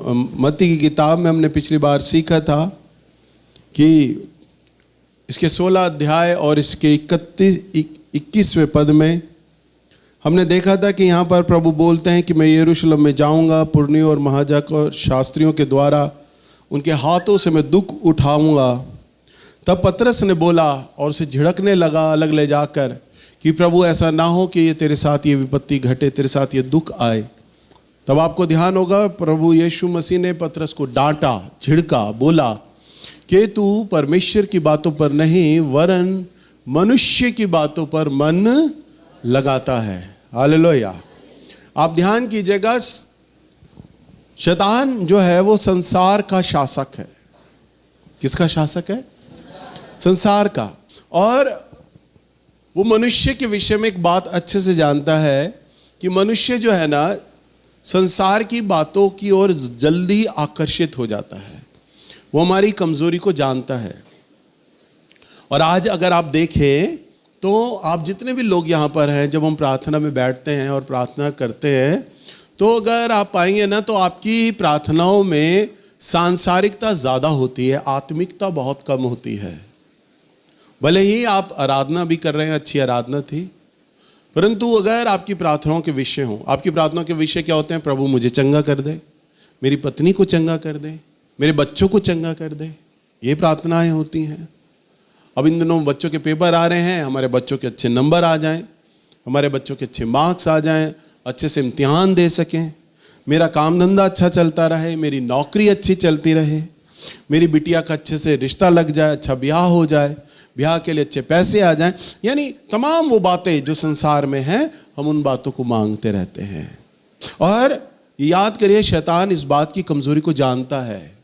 मत्ती की किताब में हमने पिछली बार सीखा था कि इसके 16 अध्याय और इसके 21वें पद में हमने देखा था कि यहाँ पर प्रभु बोलते हैं कि मैं यरूशलेम में जाऊँगा, पुरनियों और महायाजक और शास्त्रियों के द्वारा उनके हाथों से मैं दुख उठाऊँगा। तब पतरस ने बोला और उसे झिड़कने लगा अलग ले जाकर कि प्रभु ऐसा ना हो कि ये तेरे साथ ये विपत्ति घटे, तेरे साथ ये दुख आए। तब आपको ध्यान होगा प्रभु यीशु मसीह ने पतरस को डांटा, झिड़का, बोला कि तू परमेश्वर की बातों पर नहीं वरन मनुष्य की बातों पर मन लगाता है। हालेलुया। आप ध्यान कीजिएगा, शैतान जो है वो संसार का शासक है। किसका शासक है? संसार का। और वो मनुष्य के विषय में एक बात अच्छे से जानता है कि मनुष्य जो है ना संसार की बातों की ओर जल्दी आकर्षित हो जाता है। वो हमारी कमजोरी को जानता है। और आज अगर आप देखें तो आप जितने भी लोग यहाँ पर हैं, जब हम प्रार्थना में बैठते हैं और प्रार्थना करते हैं तो अगर आप पाएंगे ना तो आपकी प्रार्थनाओं में सांसारिकता ज़्यादा होती है, आत्मिकता बहुत कम होती है। भले ही आप आराधना भी कर रहे हैं, अच्छी आराधना थी, परंतु अगर आपकी प्रार्थनाओं के विषय हों, आपकी प्रार्थनाओं के विषय क्या होते हैं? प्रभु मुझे चंगा कर दे, मेरी पत्नी को चंगा कर दे, मेरे बच्चों को चंगा कर दे, ये प्रार्थनाएं होती हैं। अब इन दिनों बच्चों के पेपर आ रहे हैं, हमारे बच्चों के अच्छे नंबर आ जाएं, हमारे बच्चों के अच्छे मार्क्स आ जाएं, अच्छे से इम्तिहान दे सकें, मेरा काम धंधा अच्छा चलता रहे, मेरी नौकरी अच्छी चलती रहे, मेरी बिटिया का अच्छे से रिश्ता लग जाए, अच्छा ब्याह हो जाए, ब्याह के लिए अच्छे पैसे आ जाएं। यानी तमाम वो बातें जो संसार में हैं, हम उन बातों को मांगते रहते हैं। और याद करिए, शैतान इस बात की कमजोरी को जानता है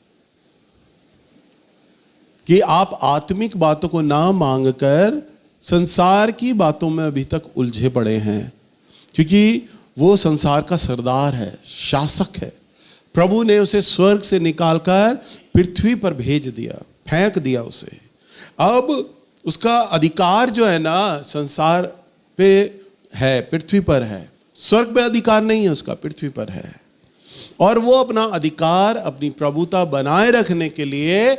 कि आप आत्मिक बातों को ना मांगकर संसार की बातों में अभी तक उलझे पड़े हैं, क्योंकि वो संसार का सरदार है, शासक है। प्रभु ने उसे स्वर्ग से निकालकर पृथ्वी पर भेज दिया, फेंक दिया उसे। अब उसका अधिकार जो है ना संसार पे है, पृथ्वी पर है। स्वर्ग पे अधिकार नहीं है उसका, पृथ्वी पर है। और वो अपना अधिकार, अपनी प्रभुता बनाए रखने के लिए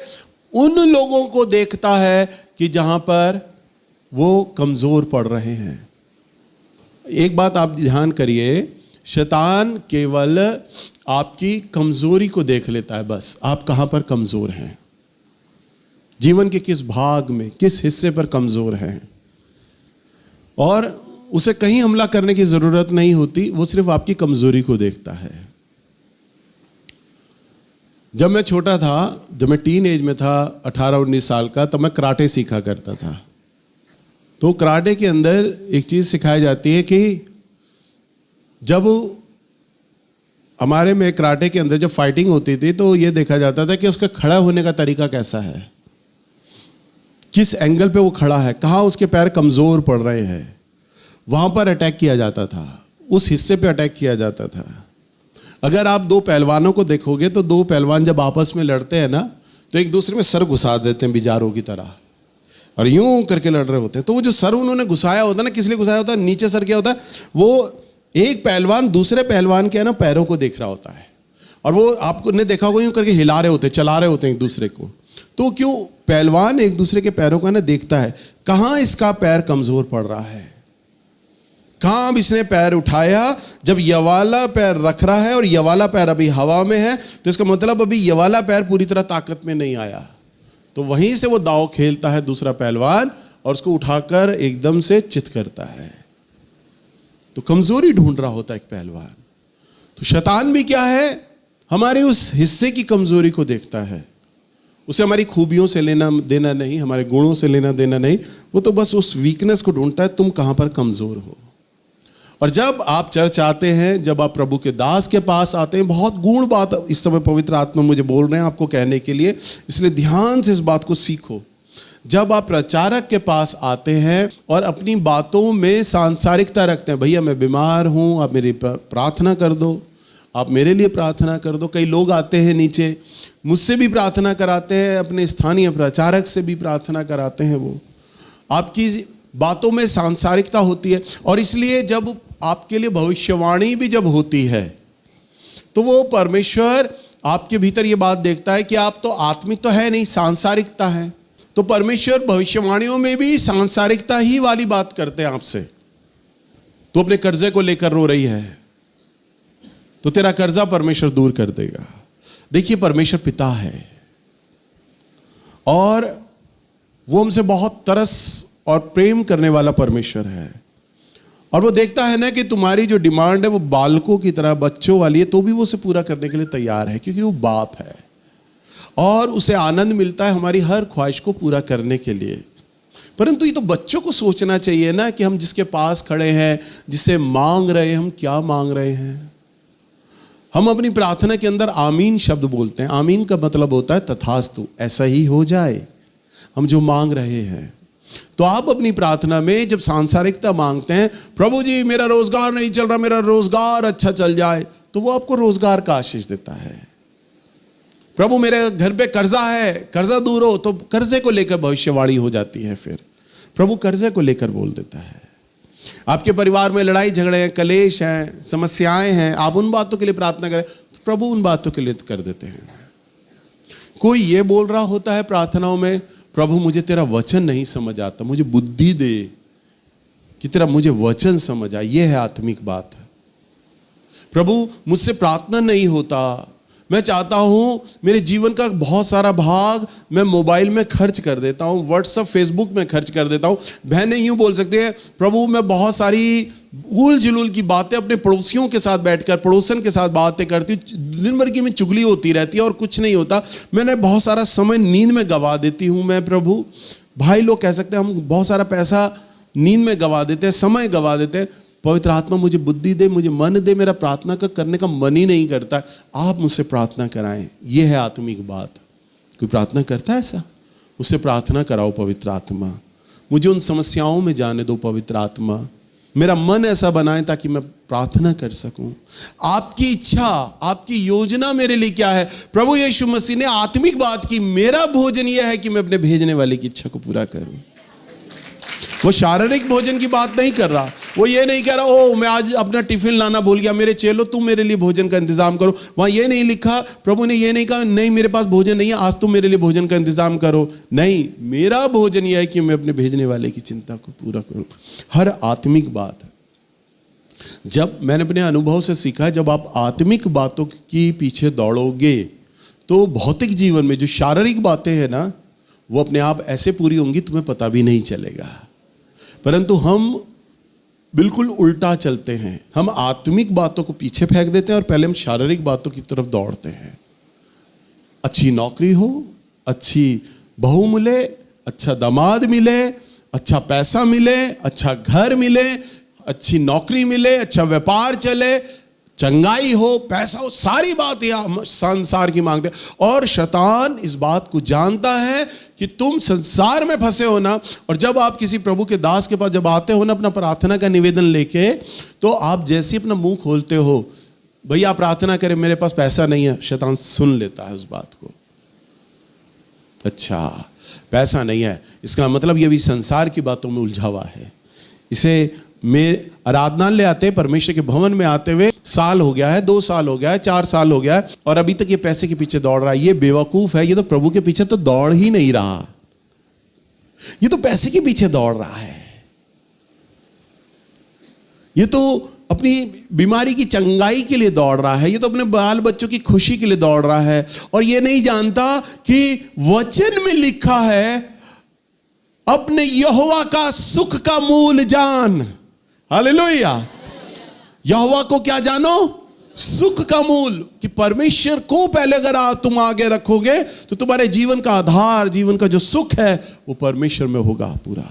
उन लोगों को देखता है कि जहां पर वो कमजोर पड़ रहे हैं। एक बात आप ध्यान करिए, शैतान केवल आपकी कमजोरी को देख लेता है, बस आप कहां पर कमजोर हैं, जीवन के किस भाग में, किस हिस्से पर कमजोर हैं, और उसे कहीं हमला करने की जरूरत नहीं होती, वो सिर्फ आपकी कमजोरी को देखता है। जब मैं छोटा था, जब मैं टीन एज में था, 18-19 साल का, तब मैं कराटे सीखा करता था। तो कराटे के अंदर एक चीज सिखाई जाती है कि जब हमारे में कराटे के अंदर जब फाइटिंग होती थी तो ये देखा जाता था कि उसका खड़ा होने का तरीका कैसा है, किस एंगल पे वो खड़ा है, कहाँ उसके पैर कमजोर पड़ रहे हैं, वहां पर अटैक किया जाता था, उस हिस्से पे अटैक किया जाता था। अगर आप दो पहलवानों को देखोगे तो दो पहलवान जब आपस में लड़ते हैं ना तो एक दूसरे में सर घुसा देते हैं बिजारों की तरह, और यूं करके लड़ रहे होते हैं। तो वो जो सर उन्होंने घुसाया होता है ना, किस लिए घुसाया होता है? नीचे सर क्या होता है, वो एक पहलवान दूसरे पहलवान के है ना पैरों को देख रहा होता है, और वो आपने देखा होगा यूं करके हिला रहे होते हैं, चला रहे होते हैं एक दूसरे को। तो क्यों पहलवान एक दूसरे के पैरों को ना देखता है, कहां इसका पैर कमजोर पड़ रहा है, कहां अब इसने पैर उठाया। जब ये वाला पैर रख रहा है और ये वाला पैर अभी हवा में है, तो इसका मतलब अभी ये वाला पैर पूरी तरह ताकत में नहीं आया। तो वहीं से वो दांव खेलता है दूसरा पहलवान, और उसको उठाकर एकदम से चित करता है। तो कमजोरी ढूंढ रहा होता है एक पहलवान। तो शैतान भी क्या है, हमारे उस हिस्से की कमजोरी को देखता है। उसे हमारी खूबियों से लेना देना नहीं, हमारे गुणों से लेना देना नहीं, वो तो बस उस वीकनेस को ढूंढता है, तुम कहां पर कमजोर हो। और जब आप चर्च आते हैं, जब आप प्रभु के दास के पास आते हैं, बहुत गूढ़ बात इस समय पवित्र आत्मा मुझे बोल रहे हैं आपको कहने के लिए, इसलिए ध्यान से इस बात को सीखो। जब आप प्रचारक के पास आते हैं और अपनी बातों में सांसारिकता रखते हैं, भैया मैं बीमार हूं, आप मेरी प्रार्थना कर दो, आप मेरे लिए प्रार्थना कर दो। कई लोग आते हैं नीचे, मुझसे भी प्रार्थना कराते हैं, अपने स्थानीय प्रचारक से भी प्रार्थना कराते हैं। वो आपकी बातों में सांसारिकता होती है, और इसलिए जब आपके लिए भविष्यवाणी भी जब होती है तो वो परमेश्वर आपके भीतर ये बात देखता है कि आप तो आत्मिक तो है नहीं, सांसारिकता है। तो परमेश्वर भविष्यवाणियों में भी सांसारिकता ही वाली बात करते हैं आपसे। तो अपने कर्जे को लेकर रो रही है, तो तेरा कर्जा परमेश्वर दूर कर देगा। देखिए, परमेश्वर पिता है और वो हमसे बहुत तरस और प्रेम करने वाला परमेश्वर है। और वो देखता है ना कि तुम्हारी जो डिमांड है वो बालकों की तरह, बच्चों वाली है, तो भी वो उसे पूरा करने के लिए तैयार है, क्योंकि वो बाप है और उसे आनंद मिलता है हमारी हर ख्वाहिश को पूरा करने के लिए। परंतु ये तो बच्चों को सोचना चाहिए ना कि हम जिसके पास खड़े हैं, जिससे मांग रहे हैं, हम क्या मांग रहे हैं। हम अपनी प्रार्थना के अंदर आमीन शब्द बोलते हैं। आमीन का मतलब होता है तथास्तु, ऐसा ही हो जाए, हम जो मांग रहे हैं। तो आप अपनी प्रार्थना में जब सांसारिकता मांगते हैं, प्रभु जी मेरा रोजगार नहीं चल रहा, मेरा रोजगार अच्छा चल जाए, तो वो आपको रोजगार का आशीष देता है। प्रभु मेरे घर पे कर्जा है, कर्जा दूर हो, तो कर्जे को लेकर भविष्यवाणी हो जाती है। फिर प्रभु कर्जे को लेकर बोल देता है। आपके परिवार में लड़ाई झगड़े हैं, कलेश हैं, समस्याएं हैं, आप उन बातों के लिए प्रार्थना करें तो प्रभु उन बातों के लिए कर देते हैं। कोई ये बोल रहा होता है प्रार्थनाओं में, प्रभु मुझे तेरा वचन नहीं समझ आता, मुझे बुद्धि दे कि तेरा मुझे वचन समझ आए। ये है आत्मिक बात। प्रभु मुझसे प्रार्थना नहीं होता, मैं चाहता हूं मेरे जीवन का बहुत सारा भाग मैं मोबाइल में खर्च कर देता हूं, व्हाट्सएप फेसबुक में खर्च कर देता हूं। बहनें यूं बोल सकती हैं, प्रभु मैं बहुत सारी उल जुलूल की बातें अपने पड़ोसियों के साथ बैठकर, पड़ोसन के साथ बातें करती हूँ, दिन भर की में चुगली होती रहती है और कुछ नहीं होता। मैंने बहुत सारा समय नींद में गवा देती हूँ मैं प्रभु। भाई लोग कह सकते हैं हम बहुत सारा पैसा नींद में गवा देते हैं, समय गवा देते हैं। पवित्र आत्मा मुझे बुद्धि दे, मुझे मन दे, मेरा प्रार्थना का करने का मन ही नहीं करता, आप मुझसे प्रार्थना कराएं। यह है आत्मिक बात। कोई प्रार्थना करता है ऐसा? मुझसे प्रार्थना कराओ पवित्र आत्मा, मुझे उन समस्याओं में जाने दो पवित्र आत्मा, मेरा मन ऐसा बनाए ताकि मैं प्रार्थना कर सकूं। आपकी इच्छा, आपकी योजना मेरे लिए क्या है? प्रभु यीशु मसीह ने आत्मिक बात की, मेरा भोजन यह है कि मैं अपने भेजने वाले की इच्छा को पूरा करूं। वो शारीरिक भोजन की बात नहीं कर रहा, वो ये नहीं कह रहा ओ मैं आज अपना टिफिन लाना भूल गया, मेरे चेलो तुम मेरे लिए भोजन का इंतजाम करो। वहां ये नहीं लिखा, प्रभु ने ये नहीं कहा नहीं मेरे पास भोजन नहीं है आज तुम मेरे लिए भोजन का इंतजाम करो। नहीं, मेरा भोजन यह है कि मैं अपने भेजने वाले की चिंता को पूरा करूं। हर आत्मिक बात, जब मैंने अपने अनुभव से सीखा, जब आप आत्मिक बातों की पीछे दौड़ोगे तो भौतिक जीवन में जो शारीरिक बातें हैं ना, वो अपने आप ऐसे पूरी होंगी तुम्हें पता भी नहीं चलेगा। परंतु हम बिल्कुल उल्टा चलते हैं, हम आत्मिक बातों को पीछे फेंक देते हैं और पहले हम शारीरिक बातों की तरफ दौड़ते हैं। अच्छी नौकरी हो, अच्छी बहू मिले, अच्छा दामाद मिले, अच्छा पैसा मिले, अच्छा घर मिले, अच्छी नौकरी मिले, अच्छा व्यापार चले, चंगाई हो, पैसा हो, सारी बात यह संसार की मांगते हैं। और शैतान इस बात को जानता है कि तुम संसार में फंसे हो ना, और जब आप किसी प्रभु के दास के पास जब आते हो ना अपना प्रार्थना का निवेदन लेके, तो आप जैसे अपना मुंह खोलते हो, भैया प्रार्थना करें मेरे पास पैसा नहीं है, शैतान सुन लेता है उस बात को। अच्छा पैसा नहीं है, इसका मतलब ये भी संसार की बातों में उलझा हुआ है। इसे में आराधनालय आते, परमेश्वर के भवन में आते हुए साल हो गया है, 2 साल हो गया है, 4 साल हो गया है, और अभी तक ये पैसे के पीछे दौड़ रहा है। ये बेवकूफ है, ये तो प्रभु के पीछे तो दौड़ ही नहीं रहा, ये तो पैसे के पीछे दौड़ रहा है। ये तो अपनी बीमारी की चंगाई के लिए दौड़ रहा है, ये तो अपने बाल बच्चों की खुशी के लिए दौड़ रहा है, और ये नहीं जानता कि वचन में लिखा है अपने यहोवा का सुख का मूल जान। हालेलुया। यहोवा को क्या जानो? सुख का मूल। कि परमेश्वर को पहले अगर तुम आगे रखोगे तो तुम्हारे जीवन का आधार, जीवन का जो सुख है वो परमेश्वर में होगा पूरा।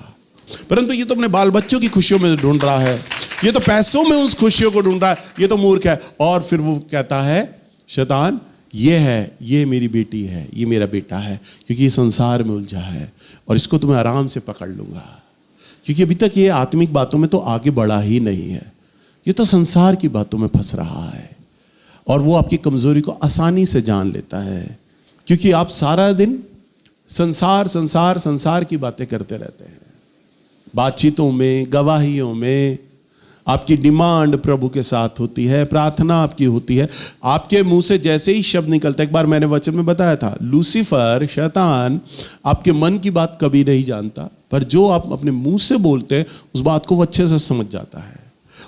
परंतु ये तो अपने बाल बच्चों की खुशियों में ढूंढ रहा है, ये तो पैसों में उस खुशियों को ढूंढ रहा है, ये तो मूर्ख है। और फिर वो कहता है शैतान, ये है, ये मेरी बेटी है, ये मेरा बेटा है, क्योंकि ये संसार में उलझा है और इसको तो मैं आराम से पकड़ लूंगा, क्योंकि अभी तक ये आत्मिक बातों में तो आगे बढ़ा ही नहीं है, ये तो संसार की बातों में फंस रहा है। और वो आपकी कमजोरी को आसानी से जान लेता है, क्योंकि आप सारा दिन संसार संसार संसार की बातें करते रहते हैं, बातचीतों में, गवाहियों में, आपकी डिमांड प्रभु के साथ होती है, प्रार्थना आपकी होती है। आपके मुंह से जैसे ही शब्द निकलता है, एक बार मैंने वचन में बताया था, लूसीफर शैतान आपके मन की बात कभी नहीं जानता, पर जो आप अपने मुंह से बोलते हैं उस बात को वो अच्छे से समझ जाता है।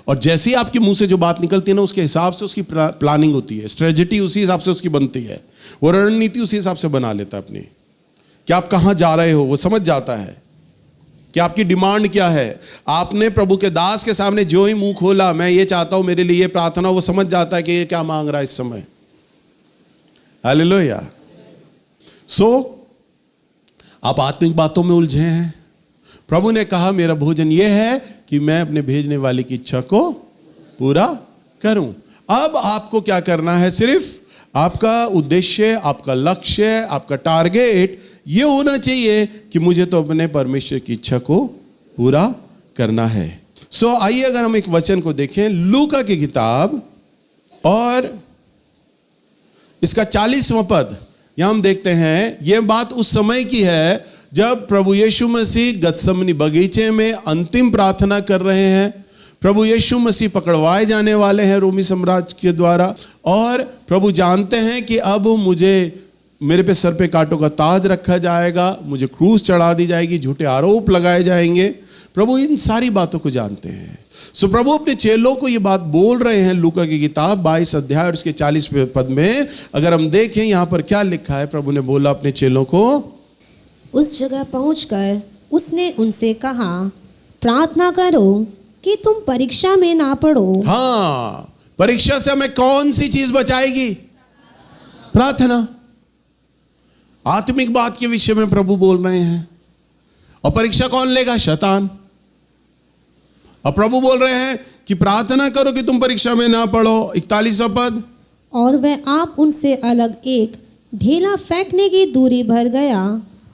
और जैसे ही आपके मुंह से जो बात निकलती है ना, उसके हिसाब से उसकी प्लानिंग होती है, स्ट्रेटजी उसी हिसाब से उसकी बनती है, वो रणनीति उसी हिसाब से बना लेता है अपनी, कि आप कहां जा रहे हो वो समझ जाता है, कि आपकी डिमांड क्या है। आपने प्रभु के दास के सामने जो ही मुंह खोला, मैं ये चाहता हूं, मेरे लिए प्रार्थना, वो समझ जाता है कि ये क्या मांग रहा है इस समय। हालेलुया। सो आप आत्मिक बातों में उलझे हैं। प्रभु ने कहा मेरा भोजन यह है कि मैं अपने भेजने वाले की इच्छा को पूरा करूं। अब आपको क्या करना है? सिर्फ आपका उद्देश्य, आपका लक्ष्य, आपका टारगेट ये होना चाहिए कि मुझे तो अपने परमेश्वर की इच्छा को पूरा करना है। सो आइए अगर हम एक वचन को देखें, लूका की किताब और इसका 40वां पद, यहां हम देखते हैं यह बात उस समय की है जब प्रभु यीशु मसीह गतसमनी बगीचे में अंतिम प्रार्थना कर रहे हैं। प्रभु यीशु मसीह पकड़वाए जाने वाले हैं रोमी साम्राज्य के द्वारा, और प्रभु जानते हैं कि अब मेरे पे सर पे कांटों का ताज रखा जाएगा, मुझे क्रूस चढ़ा दी जाएगी, झूठे आरोप लगाए जाएंगे। प्रभु इन सारी बातों को जानते हैं। सो प्रभु अपने चेलों को ये बात बोल रहे हैं। लूका की किताब 22 अध्याय और इसके 40वें पद में अगर हम देखें यहां पर क्या लिखा है, प्रभु ने बोला अपने चेलों को, उस जगह पहुंचकर उसने उनसे कहा, प्रार्थना करो कि तुम परीक्षा में ना पड़ो। हाँ, परीक्षा से हमें कौन सी चीज बचाएगी? प्रार्थना। आत्मिक बात के विषय में प्रभु बोल रहे हैं। और परीक्षा कौन लेगा? शैतान। और प्रभु बोल रहे हैं कि प्रार्थना करो कि तुम परीक्षा में ना पड़ो। 41वां पद, और वह आप उनसे अलग एक ढेला फेंकने की दूरी भर गया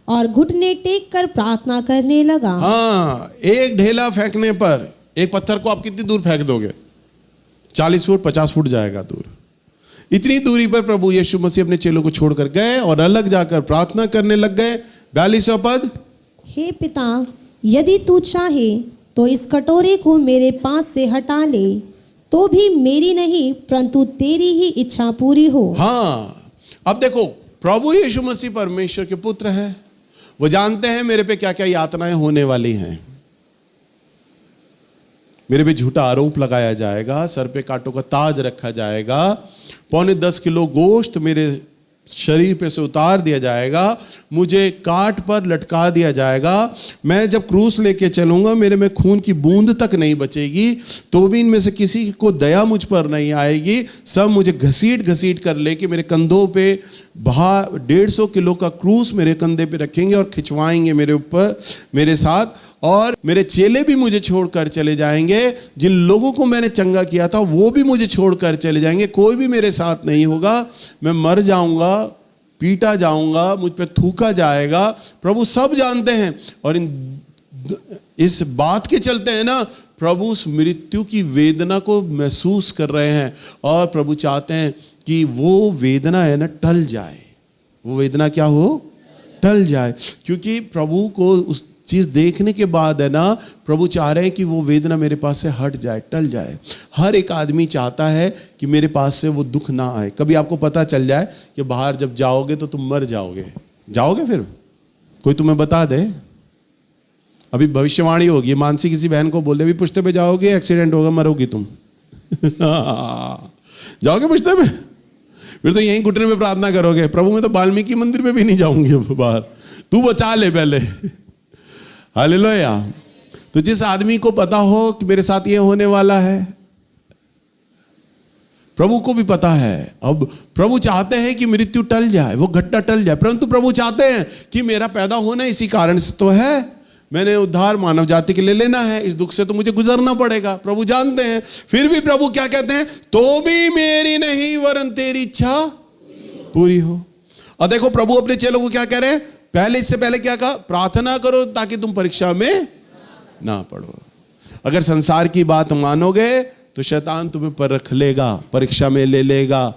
और घुटने टेक कर प्रार्थना करने लगा। हाँ, एक ढेला फेंकने पर, एक पत्थर को आप कितनी दूर फेंक दोगे? 40 फुट 50 फुट जाएगा दूर। इतनी दूरी पर प्रभु यीशु मसीह अपने चेलों को छोड़कर गए और अलग जाकर प्रार्थना करने लग गए। 42वां पद, हे पिता, यदि तू चाहे तो इस कटोरे को मेरे पास से हटा ले, तो भी मेरी नहीं परंतु तेरी ही इच्छा पूरी हो। हाँ, अब देखो, प्रभु यीशु मसीह परमेश्वर के पुत्र हैं। वो जानते हैं मेरे पे क्या क्या यातनाएं होने वाली हैं। मेरे पे झूठा आरोप लगाया जाएगा, सर पे कांटों का ताज रखा जाएगा, 9.25 किलो गोश्त मेरे शरीर पे से उतार दिया जाएगा, मुझे काट पर लटका दिया जाएगा। मैं जब क्रूस लेके चलूंगा मेरे में खून की बूंद तक नहीं बचेगी, तो भी इनमें से किसी को दया मुझ पर नहीं आएगी। सब मुझे घसीट घसीट कर लेके मेरे कंधों पे 150 किलो का क्रूस मेरे कंधे पे रखेंगे और खिंचवाएंगे मेरे ऊपर, मेरे साथ। और मेरे चेले भी मुझे छोड़कर चले जाएंगे। जिन लोगों को मैंने चंगा किया था वो भी मुझे छोड़कर चले जाएंगे। कोई भी मेरे साथ नहीं होगा। मैं मर जाऊंगा, पीटा जाऊंगा, मुझ पे थूका जाएगा। प्रभु सब जानते हैं और इस बात के चलते हैं ना, प्रभु उस मृत्यु की वेदना को महसूस कर रहे हैं और प्रभु चाहते हैं कि वो वेदना है ना टल जाए। वो वेदना क्या हो? टल जाए। क्योंकि प्रभु को उस चीज देखने के बाद है ना, प्रभु चाह रहे हैं कि वो वेदना मेरे पास से हट जाए, टल जाए। हर एक आदमी चाहता है कि मेरे पास से वो दुख ना आए। कभी आपको पता चल जाए कि बाहर जब जाओगे तो तुम मर जाओगे, फिर कोई तुम्हें बता दे, अभी भविष्यवाणी होगी, मानसी किसी बहन को बोल दे, अभी पुश्ते पे जाओगे, एक्सीडेंट होगा, मरोगी तुम। जाओगे पुश्ते पे? फिर तो यहीं घुटने में प्रार्थना करोगे, प्रभु मैं तो वाल्मीकि मंदिर में भी नहीं जाऊंगी बाहर, तू बचा ले पहले। हालेलुया। तो जिस आदमी को पता हो कि मेरे साथ ये होने वाला है, प्रभु को भी पता है। अब प्रभु चाहते हैं कि मृत्यु टल जाए, वो घटना टल जाए, परंतु प्रभु चाहते हैं कि मेरा पैदा होना इसी कारण से तो है, मैंने उद्धार मानव जाति के लिए लेना है, इस दुख से तो मुझे गुजरना पड़ेगा। प्रभु जानते हैं। फिर भी प्रभु क्या कहते हैं? तो भी मेरी नहीं वरन तेरी इच्छा पूरी हो। और देखो प्रभु अपने चेलों को क्या कह रहे हैं? पहले, इससे पहले क्या कहा? प्रार्थना करो ताकि तुम परीक्षा में ना पड़ो। अगर संसार की बात मानोगे तो शैतान तुम्हें परख लेगा, परीक्षा में ले लेगा,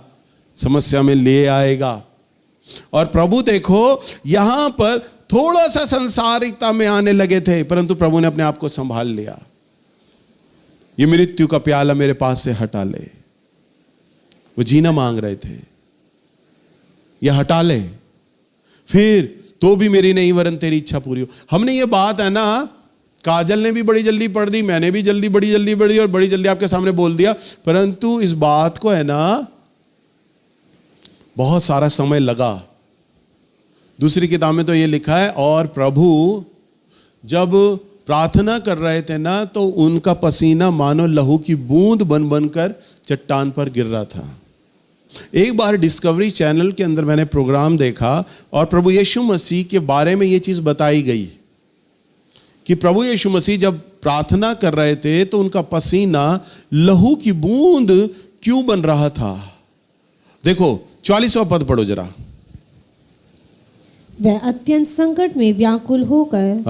समस्या में ले आएगा। और प्रभु देखो यहां पर थोड़ा सा संसारिकता में आने लगे थे, परंतु प्रभु ने अपने आप को संभाल लिया। ये मृत्यु का प्याला मेरे पास से हटा ले। वो जीना मांग रहे थे, ये हटा ले, फिर तो भी मेरी नहीं वरन तेरी इच्छा पूरी हो। हमने ये बात है ना, काजल ने भी बड़ी जल्दी पढ़ दी, मैंने भी बड़ी जल्दी पढ़ी और बड़ी जल्दी आपके सामने बोल दिया, परंतु इस बात को है ना बहुत सारा समय लगा। दूसरी किताब में तो ये लिखा है, और प्रभु जब प्रार्थना कर रहे थे ना तो उनका पसीना मानो लहू की बूंद बन बनकर चट्टान पर गिर रहा था। एक बार डिस्कवरी चैनल के अंदर मैंने प्रोग्राम देखा और प्रभु यीशु मसीह के बारे में ये चीज बताई गई कि प्रभु यीशु मसीह जब प्रार्थना कर रहे थे तो उनका पसीना लहू की बूंद क्यों बन रहा था। देखो 44वां पद पढ़ो जरा। वह अत्यंत संकट में व्याकुल होकर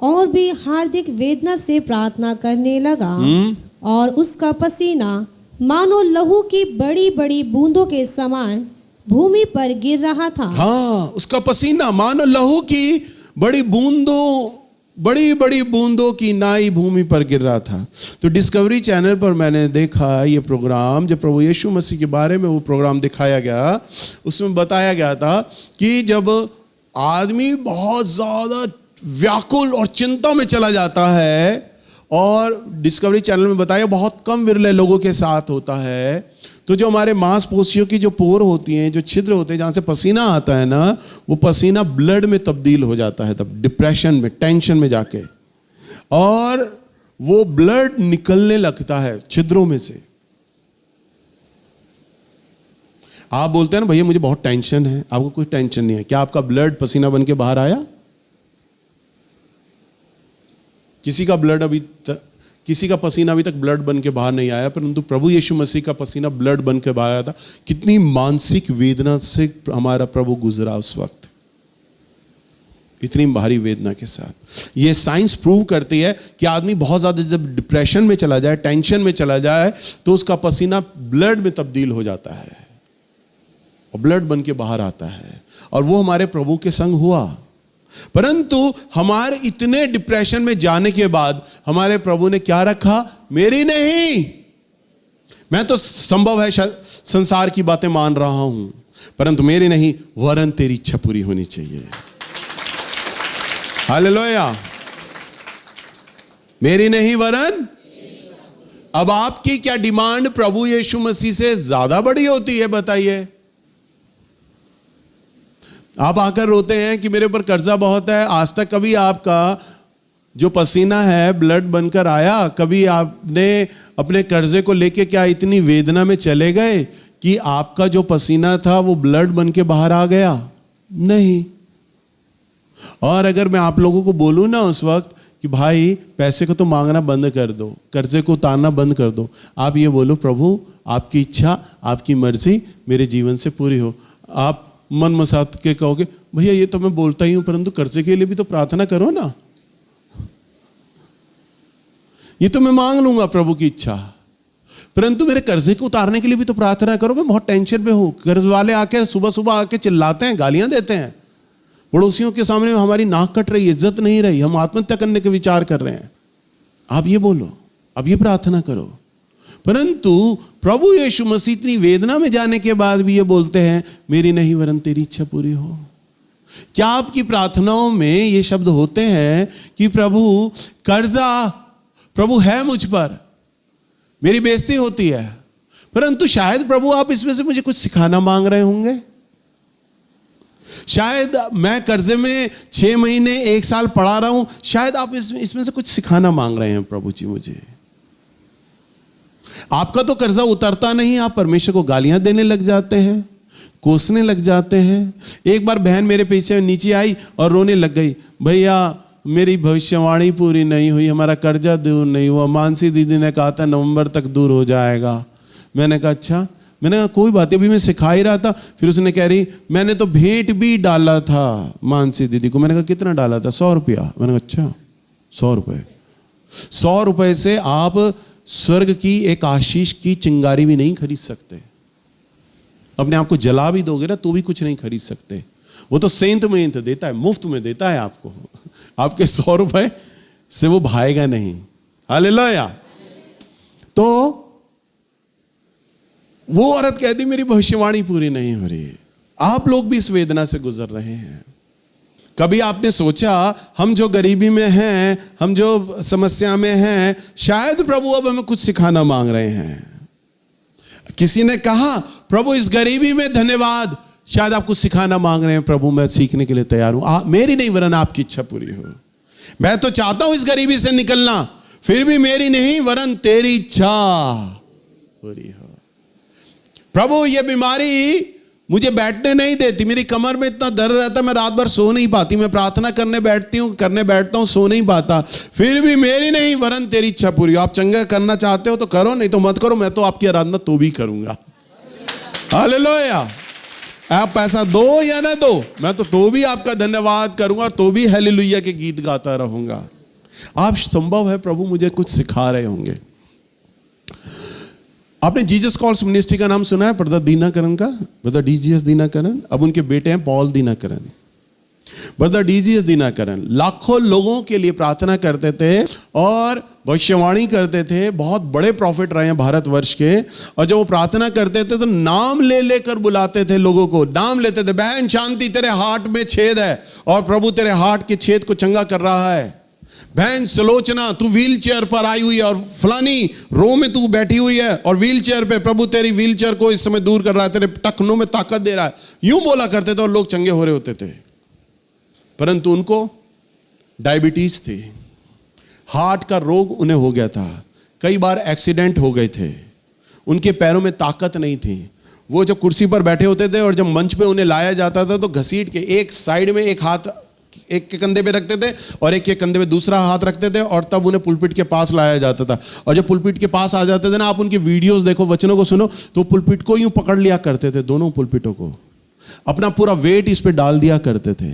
और भी हार्दिक वेदना से प्रार्थना करने लगा और उसका पसीना मानो लहू की बड़ी बड़ी बूंदों के समान भूमि पर गिर रहा था। हाँ, उसका पसीना मानो लहू की बड़ी बड़ी बूंदों की नाई भूमि पर गिर रहा था। तो डिस्कवरी चैनल पर मैंने देखा ये प्रोग्राम, जब प्रभु यीशु मसीह के बारे में वो प्रोग्राम दिखाया गया, उसमें बताया गया था कि जब आदमी बहुत ज्यादा व्याकुल और चिंता में चला जाता है, और डिस्कवरी चैनल में बताया बहुत कम विरले लोगों के साथ होता है, तो जो हमारे मांसपेशियों की जो पोर होती हैं, जो छिद्र होते हैं जहाँ से पसीना आता है ना, वो पसीना ब्लड में तब्दील हो जाता है, तब डिप्रेशन में, टेंशन में जाके, और वो ब्लड निकलने लगता है छिद्रों में से। आप बोलते हैं ना भैया मुझे बहुत टेंशन है, आपको कोई टेंशन नहीं है। क्या आपका ब्लड पसीना बन के बाहर आया? किसी का पसीना अभी तक ब्लड बन के बाहर नहीं आया, परंतु प्रभु यीशु मसीह का पसीना ब्लड बन के बाहर आया था। कितनी मानसिक वेदना से हमारा प्रभु गुजरा उस वक्त, इतनी भारी वेदना के साथ। ये साइंस प्रूव करती है कि आदमी बहुत ज्यादा जब डिप्रेशन में चला जाए, टेंशन में चला जाए, तो उसका पसीना ब्लड में तब्दील हो जाता है और ब्लड बन के बाहर आता है, और वो हमारे प्रभु के संग हुआ। परंतु हमारे इतने डिप्रेशन में जाने के बाद हमारे प्रभु ने क्या रखा? मेरी नहीं, मैं तो संभव है संसार की बातें मान रहा हूं, परंतु मेरी नहीं वरन तेरी इच्छा पूरी होनी चाहिए। हालेलुया। मेरी नहीं वरन। अब आपकी क्या डिमांड प्रभु यीशु मसीह से ज्यादा बड़ी होती है? बताइए। आप आकर रोते हैं कि मेरे ऊपर कर्जा बहुत है। आज तक कभी आपका जो पसीना है ब्लड बनकर आया? कभी आपने अपने कर्जे को लेके क्या इतनी वेदना में चले गए कि आपका जो पसीना था वो ब्लड बन के बाहर आ गया? नहीं। और अगर मैं आप लोगों को बोलूं ना उस वक्त कि भाई पैसे को तो मांगना बंद कर दो, कर्जे को उतारना बंद कर दो, आप ये बोलो प्रभु आपकी इच्छा, आपकी मर्जी मेरे जीवन से पूरी हो। आप मन मसात के कहोगे भैया ये तो मैं बोलता ही हूं, परंतु कर्जे के लिए भी तो प्रार्थना करो ना। ये तो मैं मांग लूंगा प्रभु की इच्छा, परंतु मेरे कर्जे को उतारने के लिए भी तो प्रार्थना करो। मैं बहुत टेंशन में हूं। कर्ज वाले आके सुबह सुबह आके चिल्लाते हैं, गालियां देते हैं, पड़ोसियों के सामने हमारी नाक कट रही, इज्जत नहीं रही, हम आत्महत्या करने के विचार कर रहे हैं। आप ये बोलो, आप ये प्रार्थना करो। परंतु प्रभु यीशु मसीह इतनी वेदना में जाने के बाद भी ये बोलते हैं मेरी नहीं वरन तेरी इच्छा पूरी हो। क्या आपकी प्रार्थनाओं में ये शब्द होते हैं कि प्रभु कर्जा, प्रभु है मुझ पर, मेरी बेइज्जती होती है, परंतु शायद प्रभु आप इसमें से मुझे कुछ सिखाना मांग रहे होंगे। शायद मैं कर्जे में 6 महीने 1 साल पढ़ा रहा हूं, शायद आप इसमें से कुछ सिखाना मांग रहे हैं प्रभु जी मुझे। आपका तो कर्जा उतरता नहीं, आप परमेश्वर को गालियां देने लग जाते हैं, कोसने लग जाते हैं। एक बार बहन मेरे पीछे नीचे आई और रोने लग गई, भैया मेरी भविष्यवाणी पूरी नहीं हुई, हमारा कर्जा दूर नहीं हुआ, मानसी दीदी ने कहा था नवंबर तक दूर हो जाएगा। मैंने कहा अच्छा। मैंने कहा कोई बात, अभी मैं सिखा ही रहा था। फिर उसने कह रही मैंने तो भेंट भी डाला था मानसी दीदी को। मैंने कहा कितना डाला था? 100 रुपया। मैंने कहा अच्छा 100 रुपये। 100 रुपये से आप स्वर्ग की एक आशीष की चिंगारी भी नहीं खरीद सकते। अपने आप को जला भी दोगे ना तो भी कुछ नहीं खरीद सकते। वो तो सेंत में देता है, मुफ्त में देता है आपको। आपके 100 रुपये से वो भाएगा नहीं। हालेलुया। तो वो औरत कहती मेरी भविष्यवाणी पूरी नहीं हो रही। आप लोग भी इस वेदना से गुजर रहे हैं। कभी आपने सोचा हम जो गरीबी में हैं, हम जो समस्या में हैं, शायद प्रभु अब हमें कुछ सिखाना मांग रहे हैं। किसी ने कहा प्रभु इस गरीबी में धन्यवाद, शायद आप कुछ सिखाना मांग रहे हैं। प्रभु मैं सीखने के लिए तैयार हूं, मेरी नहीं वरन आपकी इच्छा पूरी हो। मैं तो चाहता हूं इस गरीबी से निकलना, फिर भी मेरी नहीं वरन तेरी इच्छा पूरी हो। प्रभु ये बीमारी मुझे बैठने नहीं देती, मेरी कमर में इतना दर्द रहता, मैं रात भर सो नहीं पाती, मैं प्रार्थना करने बैठता हूं, सो नहीं पाता, फिर भी मेरी नहीं वरन तेरी इच्छा पूरी हो। आप चंगा करना चाहते हो तो करो, नहीं तो मत करो, मैं तो आपकी आराधना तो भी करूंगा। हालेलुया। आप पैसा दो या ना दो, मैं तो भी आपका धन्यवाद करूंगा और तो भी हालेलुया के गीत गाता रहूंगा। आप संभव है प्रभु मुझे कुछ सिखा रहे होंगे। आपने जीसस कॉल्स मिनिस्ट्री का नाम सुना है, ब्रदर दीनाकरण का, ब्रदर डीजीएस दीनाकरण। अब उनके बेटे हैं पॉल दीनाकरण। ब्रदर डीजीएस दीनाकरण लाखों लोगों के लिए प्रार्थना करते थे और भविष्यवाणी करते थे। बहुत बड़े प्रॉफिट रहे हैं भारतवर्ष के। और जब वो प्रार्थना करते थे तो नाम ले लेकर बुलाते थे लोगों को, नाम लेते थे, बहन शांति तेरे हार्ट में छेद है और प्रभु तेरे हार्ट के छेद को चंगा कर रहा है। बहन सुलोचना तू व्हील चेयर पर आई हुई है और फलानी रो में तू बैठी हुई है और व्हील चेयर पे प्रभु तेरी व्हील चेयर को इस समय दूर कर रहा है, तेरे टखनों में ताकत दे रहा है। यूं बोला करते थे और लोग चंगे हो रहे होते थे। परंतु उनको डायबिटीज थी, हार्ट का रोग उन्हें हो गया था, कई बार एक्सीडेंट हो गए थे, उनके पैरों में ताकत नहीं थी। वो जब कुर्सी पर बैठे होते थे और जब मंच पे उन्हें लाया जाता था तो घसीट के एक साइड में एक हाथ एक के कंधे पे रखते थे और एक के कंधे पे दूसरा हाथ रखते थे और तब उन्हें पुलपिट के पास लाया जाता था। और जब पुलपिट के पास आ जाते थे ना, आप उनकी वीडियोस देखो, वचनों को सुनो, तो पुलपिट को यूं पकड़ लिया करते थे, दोनों पुलपिटों को, अपना पूरा वेट इस पे डाल दिया करते थे,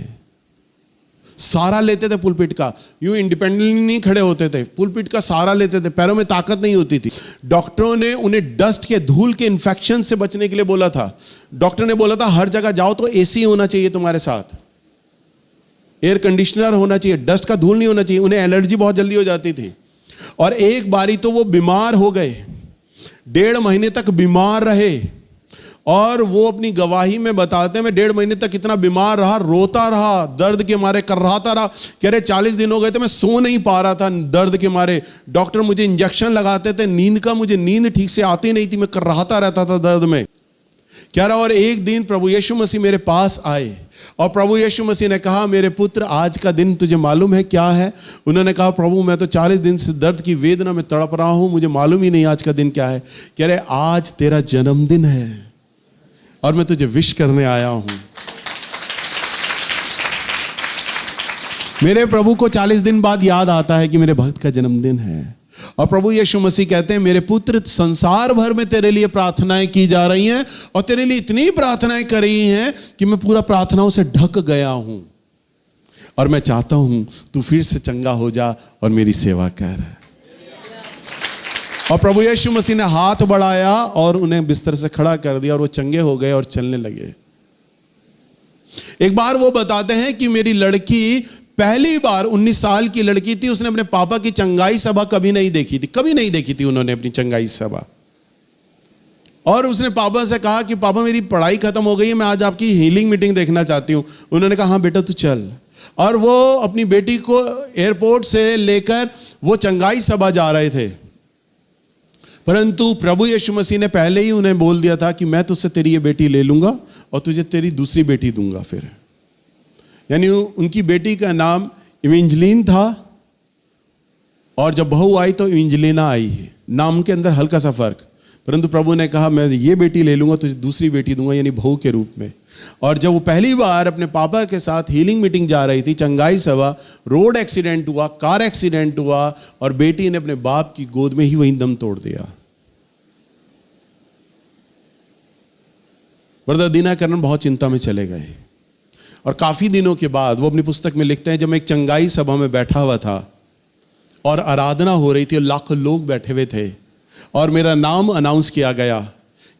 सारा लेते थे पुलपिट का, यूं इंडिपेंडेंटली नहीं खड़े होते थे, पुलपिट का सारा लेते थे, पैरों में ताकत नहीं होती थी। डॉक्टरों ने उन्हें डस्ट के, धूल के इन्फेक्शन से बचने के लिए बोला था। डॉक्टर ने बोला था हर जगह जाओ तो एसी होना चाहिए तुम्हारे साथ, एयर कंडीशनर होना चाहिए, डस्ट का धूल नहीं होना चाहिए। उन्हें एलर्जी बहुत जल्दी हो जाती थी। और एक बारी तो वो बीमार हो गए, 1.5 महीने तक बीमार रहे। और वो अपनी गवाही में बताते हैं मैं 1.5 महीने तक इतना बीमार रहा, रोता रहा, दर्द के मारे कर्राता रहा। कह रहे 40 दिन हो गए थे मैं सो नहीं पा रहा था दर्द के मारे। डॉक्टर मुझे इंजेक्शन लगाते थे, नींद का मुझे नींद ठीक से आती नहीं थी, मैं कर्राता रहता था दर्द में। कह रहा और एक दिन प्रभु यीशु मसीह मेरे पास आए और प्रभु यीशु मसीह ने कहा मेरे पुत्र आज का दिन तुझे मालूम है क्या है? उन्होंने कहा प्रभु मैं तो 40 दिन से दर्द की वेदना में तड़प रहा हूं, मुझे मालूम ही नहीं आज का दिन क्या है। कह रहे आज तेरा जन्मदिन है और मैं तुझे विश करने आया हूं। मेरे प्रभु को 40 दिन बाद याद आता है कि मेरे भक्त का जन्मदिन है। और प्रभु यीशु मसीह कहते हैं मेरे पुत्र संसार भर में तेरे लिए प्रार्थनाएं की जा रही हैं और तेरे लिए इतनी प्रार्थनाएं कर रही हैं कि मैं पूरा प्रार्थनाओं से ढक गया हूं और मैं चाहता हूं तू फिर से चंगा हो जा और मेरी सेवा कर। और प्रभु यीशु मसीह ने हाथ बढ़ाया और उन्हें बिस्तर से खड़ा कर दिया और वो चंगे हो गए और चलने लगे। एक बार वो बताते हैं कि मेरी लड़की पहली बार 19 साल की लड़की थी, उसने अपने पापा की चंगाई सभा कभी नहीं देखी थी, कभी नहीं देखी थी उन्होंने अपनी चंगाई सभा। और उसने पापा से कहा कि पापा मेरी पढ़ाई खत्म हो गई है, मैं आज आपकी हीलिंग मीटिंग देखना चाहती हूं। उन्होंने कहा हाँ बेटा तू चल। और वो अपनी बेटी को एयरपोर्ट से लेकर वो चंगाई सभा जा रहे थे। परंतु प्रभु यीशु मसीह ने पहले ही उन्हें बोल दिया था कि मैं तुझसे तेरी ये बेटी ले लूंगा और तुझे तेरी दूसरी बेटी दूंगा। फिर यानी उनकी बेटी का नाम इवेंजलिन था और जब बहू आई तो इवेंजलिना आई, नाम के अंदर हल्का सा फर्क। परंतु प्रभु ने कहा मैं ये बेटी ले लूंगा तुझे दूसरी बेटी दूंगा, यानी बहू के रूप में। और जब वो पहली बार अपने पापा के साथ हीलिंग मीटिंग जा रही थी, चंगाई सभा, रोड एक्सीडेंट हुआ, कार एक्सीडेंट हुआ और बेटी ने अपने बाप की गोद में ही वहीं दम तोड़ दिया। ब्रदर दीनाकरण बहुत चिंता में चले गए और काफी दिनों के बाद वो अपनी पुस्तक में लिखते हैं जब मैं एक चंगाई सभा में बैठा हुआ था और आराधना हो रही थी और लाखों लोग बैठे हुए थे और मेरा नाम अनाउंस किया गया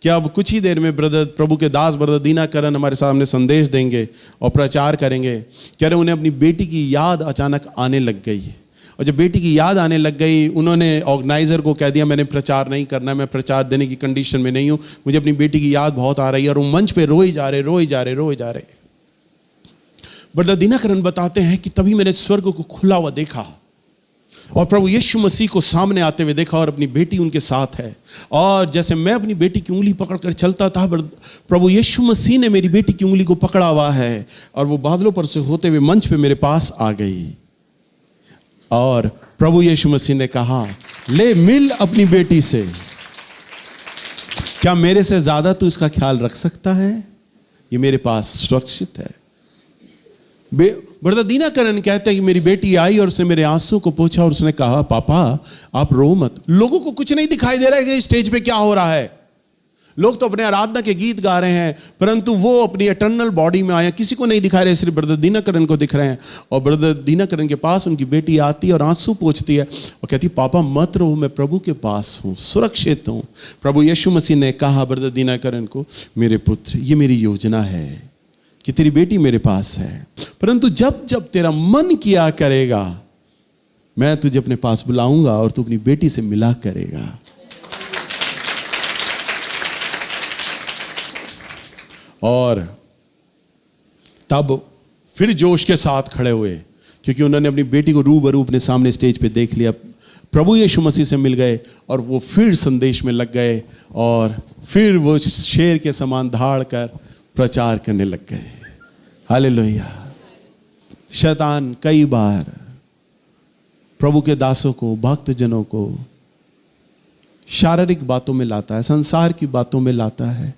कि अब कुछ ही देर में ब्रदर प्रभु के दास ब्रदर दीनाकरण हमारे सामने संदेश देंगे और प्रचार करेंगे। कह रहे उन्हें अपनी बेटी की याद अचानक आने लग गई और जब बेटी की याद आने लग गई, उन्होंने ऑर्गेनाइजर को कह दिया मैंने प्रचार नहीं करना, मैं प्रचार देने की कंडीशन में नहीं हूँ, मुझे अपनी बेटी की याद बहुत आ रही है। और वो मंच पे रोए जा रहे। ब्रदर दिनकरन बताते हैं कि तभी मैंने स्वर्ग को खुला हुआ देखा और प्रभु यीशु मसीह को सामने आते हुए देखा, और अपनी बेटी उनके साथ है। और जैसे मैं अपनी बेटी की उंगली पकड़कर चलता था, प्रभु यीशु मसीह ने मेरी बेटी की उंगली को पकड़ा हुआ है, और वो बादलों पर से होते हुए मंच पे मेरे पास आ गई। और प्रभु यीशु मसीह ने कहा, ले मिल अपनी बेटी से, क्या मेरे से ज्यादा तू इसका ख्याल रख सकता है? ये मेरे पास सुरक्षित है। ब्रदर दिनकरन कहते हैं कि मेरी बेटी आई और उसने मेरे आंसू को पोंछा और उसने कहा, पापा आप रो मत। लोगों को कुछ नहीं दिखाई दे रहा है कि स्टेज पे क्या हो रहा है। लोग तो अपने आराधना के गीत गा रहे हैं, परंतु वो अपनी इटर्नल बॉडी में आए, किसी को नहीं दिखा रहे, सिर्फ ब्रदर दिनकरन को दिख रहे हैं। और ब्रदर दिनकरन के पास उनकी बेटी आती है और आंसू पोंछती है और कहती, पापा मत रो, मैं प्रभु के पास हूँ, सुरक्षित हूँ। प्रभु यीशु मसीह ने कहा ब्रदर दिनकरन को, मेरे पुत्र, ये मेरी योजना है कि तेरी बेटी मेरे पास है, परंतु जब जब तेरा मन किया करेगा, मैं तुझे अपने पास बुलाऊंगा और तू अपनी बेटी से मिला करेगा। और तब फिर जोश के साथ खड़े हुए, क्योंकि उन्होंने अपनी बेटी को रूबरू अपने सामने स्टेज पे देख लिया। प्रभु यीशु मसीह से मिल गए और वो फिर संदेश में लग गए, और फिर वो शेर के समान धाड़ कर प्रचार करने लग गए। हालेलुया। शैतान कई बार प्रभु के दासों को, भक्त जनों को शारीरिक बातों में लाता है, संसार की बातों में लाता है,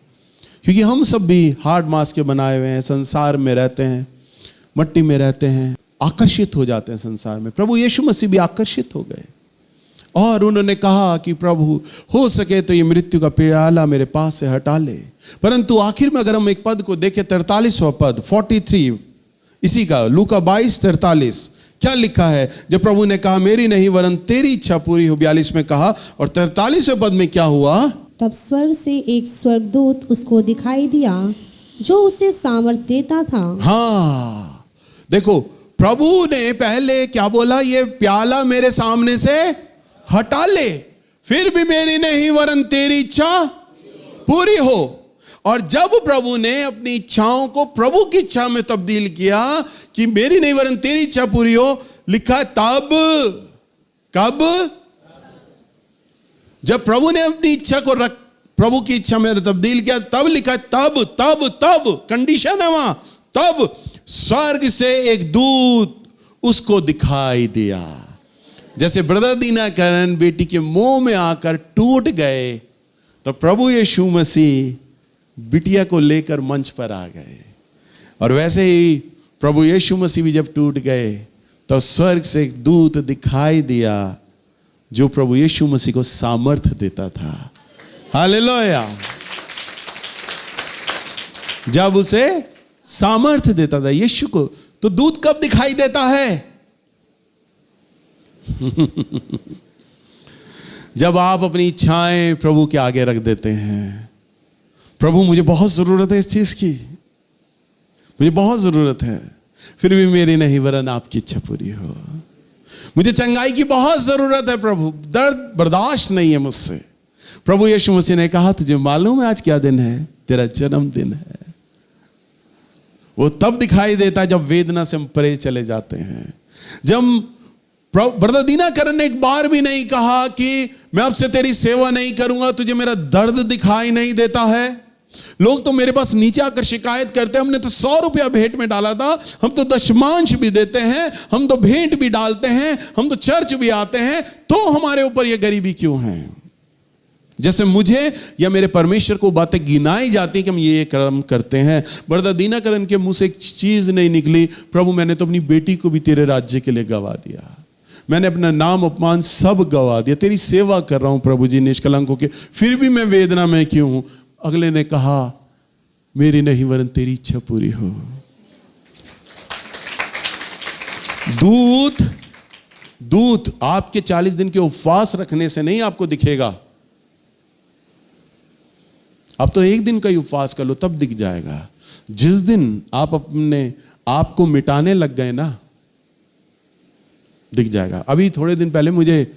क्योंकि हम सब भी हार्ड मास के बनाए हुए हैं, संसार में रहते हैं, मट्टी में रहते हैं, आकर्षित हो जाते हैं संसार में। प्रभु यीशु मसीह भी आकर्षित हो गए और उन्होंने कहा कि प्रभु हो सके तो ये मृत्यु का प्याला मेरे पास से हटा ले। परंतु आखिर में अगर हम एक पद को देखें, 43वां पद 43 इसी का, लूका 22:43, क्या लिखा है? जब प्रभु ने कहा मेरी नहीं वरन तेरी इच्छा पूरी हो, 42 में कहा, और 43वें पद में क्या हुआ? तब स्वर्ग से एक स्वर्गदूत उसको दिखाई दिया जो उसे सामर्थ देता था। हाँ, देखो प्रभु ने पहले क्या बोला? ये प्याला मेरे सामने से हटा ले, फिर भी मेरी नहीं वरन तेरी इच्छा पूरी हो। और जब प्रभु ने अपनी इच्छाओं को प्रभु की इच्छा में तब्दील किया कि मेरी नहीं वरन तेरी इच्छा पूरी हो, लिखा तब, कब? जब प्रभु ने अपनी इच्छा को प्रभु की इच्छा में तब्दील किया, तब लिखा तब, तब, तब, कंडीशन है वहां, तब स्वर्ग से एक दूत उसको दिखाई दिया। जैसे ब्रदर दिनकरन बेटी के मुंह में आकर टूट गए, तो प्रभु यीशु मसीह बिटिया को लेकर मंच पर आ गए, और वैसे ही प्रभु यीशु मसीह भी जब टूट गए तो स्वर्ग से एक दूत दिखाई दिया जो प्रभु यीशु मसीह को सामर्थ देता था। हालेलुया। जब उसे सामर्थ देता था यीशु को, तो दूत कब दिखाई देता है? जब आप अपनी इच्छाएं प्रभु के आगे रख देते हैं। प्रभु मुझे बहुत जरूरत है इस चीज की, मुझे बहुत जरूरत है, फिर भी मेरी नहीं वरन आपकी इच्छा पूरी हो। मुझे चंगाई की बहुत जरूरत है प्रभु, दर्द बर्दाश्त नहीं है मुझसे। प्रभु यीशु मसीह ने कहा तुझे मालूम है आज क्या दिन है? तेरा जन्मदिन है। वो तब दिखाई देता है जब वेदना से हम परे चले जाते हैं। जब ब्रदर दिनकरन ने एक बार भी नहीं कहा कि मैं अब से तेरी सेवा नहीं करूंगा, तुझे मेरा दर्द दिखाई नहीं देता है। लोग तो मेरे पास नीचे आकर शिकायत करते हैं, हमने तो 100 रुपया भेंट में डाला था, हम तो दशमांश भी देते हैं, हम तो भेंट भी डालते हैं, हम तो चर्च भी आते हैं, तो हमारे ऊपर ये गरीबी क्यों है? जैसे मुझे या मेरे परमेश्वर को बातें गिनाई जाती हैं कि हम ये कर्म करते हैं। ब्रदर दिनकरन के मुंह से एक चीज नहीं निकली, प्रभु मैंने तो अपनी बेटी को भी तेरे राज्य के लिए गवा दिया, मैंने अपना नाम अपमान सब गवा दिया, तेरी सेवा कर रहा हूं प्रभु जी निष्कलंक होके, फिर भी मैं वेदना में क्यों हूं? अगले ने कहा मेरी नहीं वरन तेरी इच्छा पूरी हो। दूत आपके 40 दिन के उपवास रखने से नहीं आपको दिखेगा। अब तो एक दिन का ही उपवास कर लो तब दिख जाएगा। जिस दिन आप अपने आप को मिटाने लग गए ना, दिख जाएगा। अभी थोड़े दिन पहले मुझे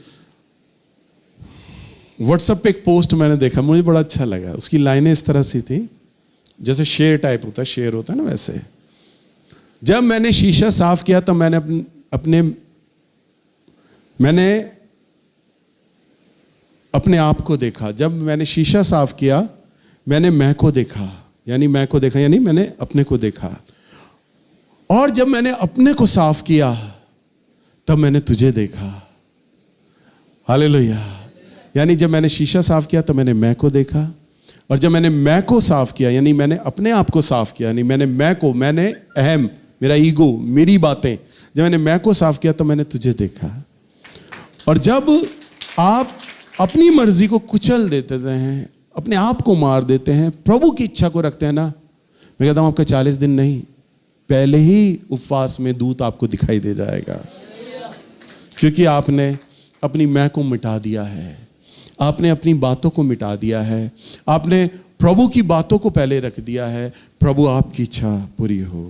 व्हाट्सएप पे एक पोस्ट मैंने देखा, मुझे बड़ा अच्छा लगा। उसकी लाइनें इस तरह से थी, जैसे शेर टाइप होता है, शेर होता है ना वैसे। जब मैंने शीशा साफ किया तो मैंने अपने आप को देखा। जब मैंने शीशा साफ किया मैंने मैं को देखा, यानी मैंने अपने को देखा। और जब मैंने अपने को साफ किया तब मैंने तुझे देखा। हालेलुया। यानी जब मैंने शीशा साफ किया तो मैंने मैं को देखा, और जब मैंने मैं को साफ किया यानी मैंने अपने आप को साफ किया, यानी मैंने अहम, मेरा ईगो, मेरी बातें, जब मैंने मैं को साफ किया तो मैंने तुझे देखा। और जब आप अपनी मर्जी को कुचल देते हैं, अपने आप को मार देते हैं, प्रभु की इच्छा को रखते हैं ना, मैं कहता हूं आपका 40 दिन नहीं, पहले ही उपवास में दूत आपको दिखाई दे जाएगा। क्योंकि आपने अपनी मैं को मिटा दिया है, आपने अपनी बातों को मिटा दिया है, आपने प्रभु की बातों को पहले रख दिया है। प्रभु आपकी इच्छा पूरी हो।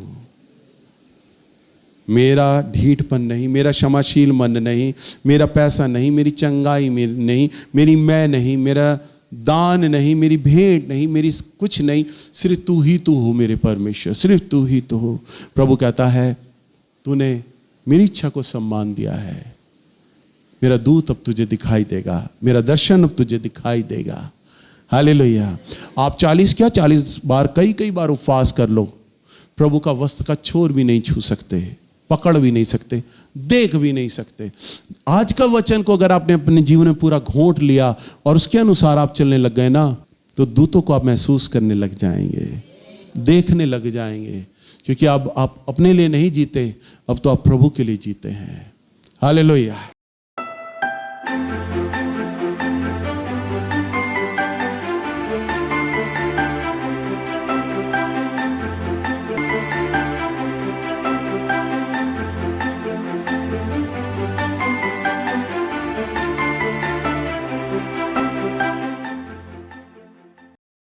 मेरा ढीठपन नहीं, मेरा क्षमाशील मन नहीं, मेरा पैसा नहीं, मेरी चंगाई नहीं, मेरी मैं नहीं, मेरा दान नहीं, मेरी भेंट नहीं, मेरी कुछ नहीं, सिर्फ तू ही तू हो मेरे परमेश्वर, सिर्फ तू ही तू हो। प्रभु कहता है तूने मेरी इच्छा को सम्मान दिया है, मेरा दूत अब तुझे दिखाई देगा, मेरा दर्शन अब तुझे दिखाई देगा। हालेलुया। आप 40 बार, कई बार उपवास कर लो, प्रभु का वस्त्र का छोर भी नहीं छू सकते, पकड़ भी नहीं सकते, देख भी नहीं सकते। आज का वचन को अगर आपने अपने जीवन में पूरा घोंट लिया और उसके अनुसार आप चलने लग गए ना, तो दूतों को आप महसूस करने लग जाएंगे, देखने लग जाएंगे। क्योंकि अब आप अपने लिए नहीं जीते, अब तो आप प्रभु के लिए जीते हैं। हालेलुया।